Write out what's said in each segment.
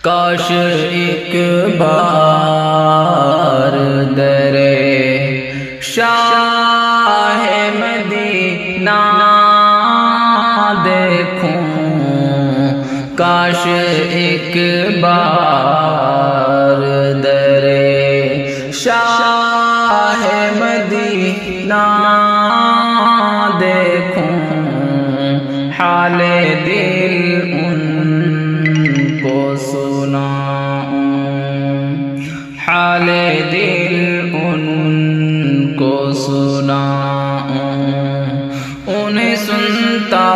کاش ایک بار در شاہ مدینہ دیکھوں، کاش ایک بار در شاہ مدینہ دیکھوں، حال دل ان کو سناؤں، حال دل ان کو سناؤں، انہیں سنتا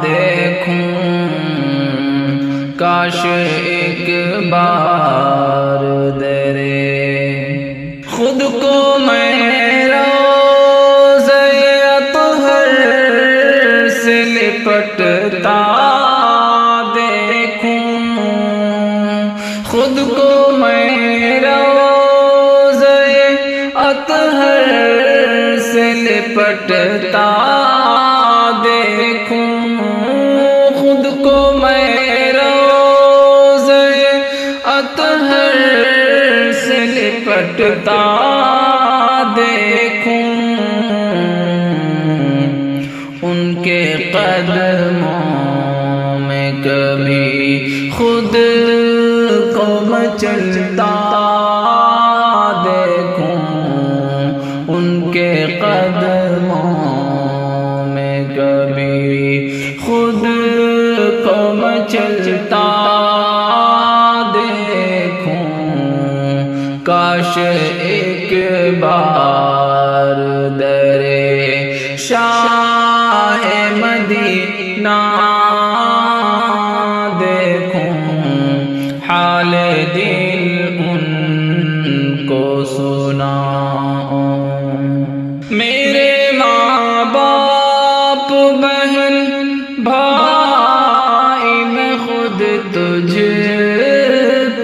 دیکھوں، کاش ایک بار در خود کو میں روضہ اطہر سے لپٹتا دیکھوں، خود کو میں روضہ اطہر سے لپٹتا دیکھوں، خود کو میں روضہ اطہر سے لپٹتا دیکھوں، ان کے قدموں میں کبھی خود کو مچلتا دیکھوں، ان کے قدموں میں کبھی خود کو مچلتا دیکھوں، کاش ایک بار در شاہ مدینہ دیکھوں، حال دل ان کو سناؤں، میرے ماں باپ بہن بھائی میں خود تجھ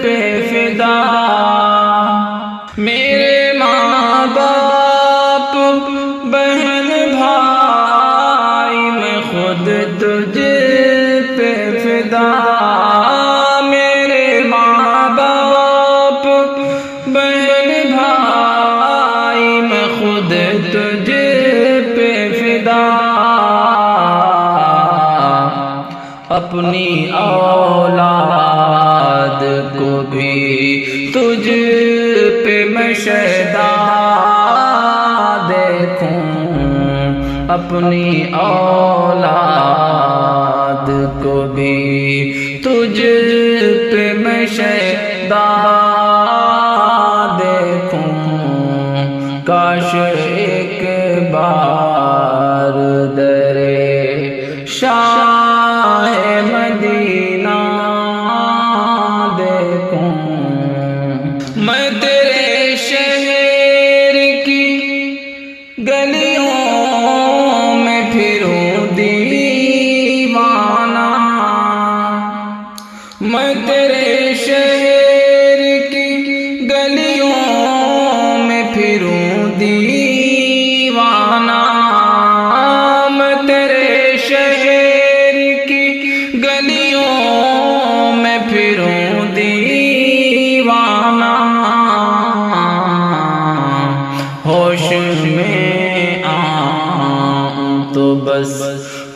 پہ فدا، میرے ماں باپ بہن بھائی میں خود تجھ پہ فدا، میرے ماں باپ بہن بھائی میں خود تجھ پہ فدا، اپنی اولاد کو بھی تجھ پہ میں شیدا دیکھوں، اپنی اولاد کو بھی تجھ پہ میں شیدا دیکھوں، کاش ایک بار در شاہ مدینہ دیکھوں، میں تیرے شہر کی گلیوں میں پھروں دیوانہ، میں تیرے شہر کی گلیوں میں پھروں دیوانہ، میں تیرے شہر کی گلیوں میں پھروں دیوانہ، ہوش میں آؤں تو بس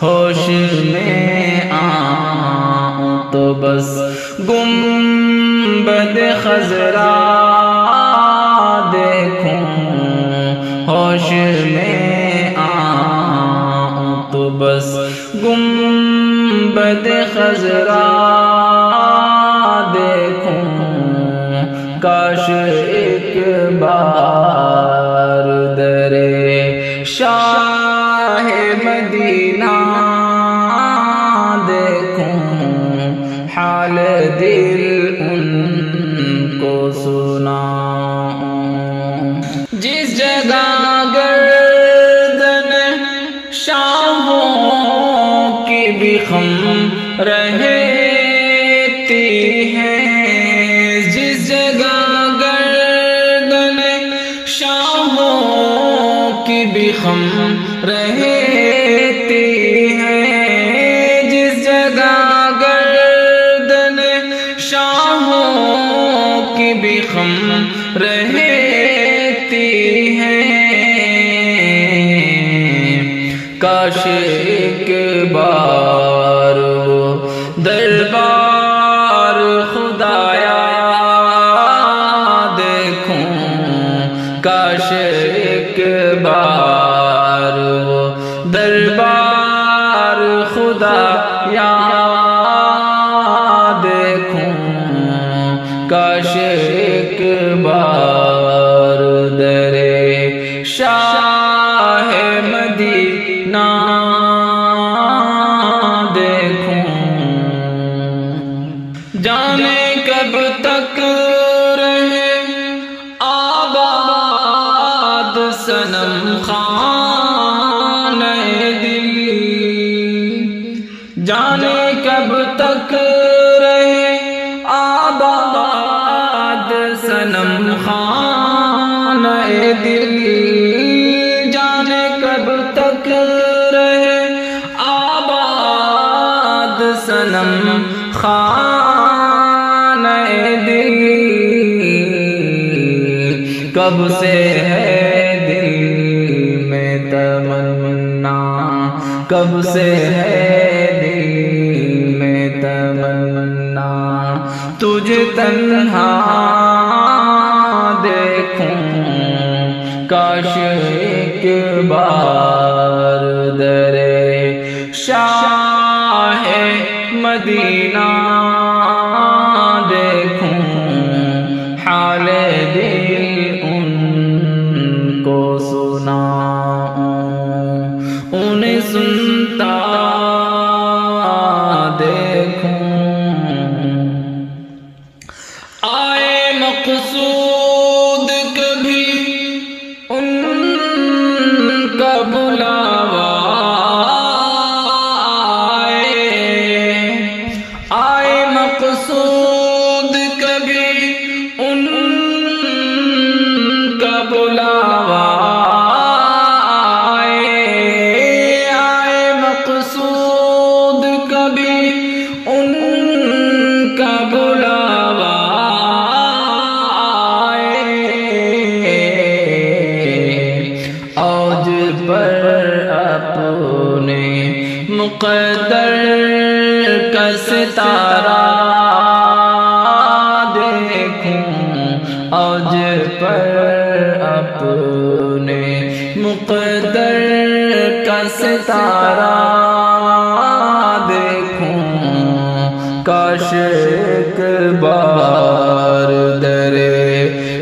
ہوش میں آؤں تو بس گنبد خضرا دیکھوں، ہوش میں آؤں تو بس گنبد خضرا دیکھوں، کاش ایک بار در شاہ مدینہ دیکھوں، حال دل ان کو سناؤں، جس جگہ گردن شاہوں کی بھی خم رہتی ہے، جس جگہ گردن شاہوں کی بھی خم رہتی ہے، جس جگہ گردن ایک بار دربار خدایا دیکھوں، کاش ایک بار دربار خدایا دیکھوں، کاش ایک بار درے شاہ مدینہ دیکھوں۔ جانے کب تک رہے آباد صنم خانہ دل، جانے کب تک رہے آباد صنم خانہ دل، جانے کب تک رہے آباد صنم خانہ دل۔ کب سے ہے دل میں تمنا، کب سے ہے دل میں تمنا، تجھے تنہا دیکھوں، کاش ایک بار درے شاہ مدینہ دیکھوں، حال دل ان کو سناؤں، انہیں سنتا دیکھوں۔ آئے مقصود کبھی ان کا بلاوا، آئے مقصود کبھی ان کا بلاوا، آئے مقصود کبھی ان کا بلاوا، اوج پر اپنے مقدر کا ستارہ دیکھوں، اوج پر اپنے مقدر کا ستارہ دیکھوں، کاش ایک بار درے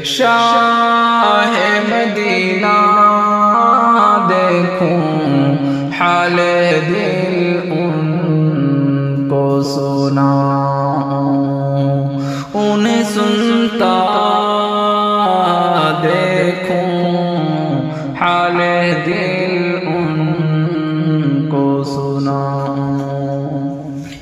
شاہ مدینہ دیکھوں، حال دل ان کو سناؤں، انہیں سنتا دیکھوں، حال دل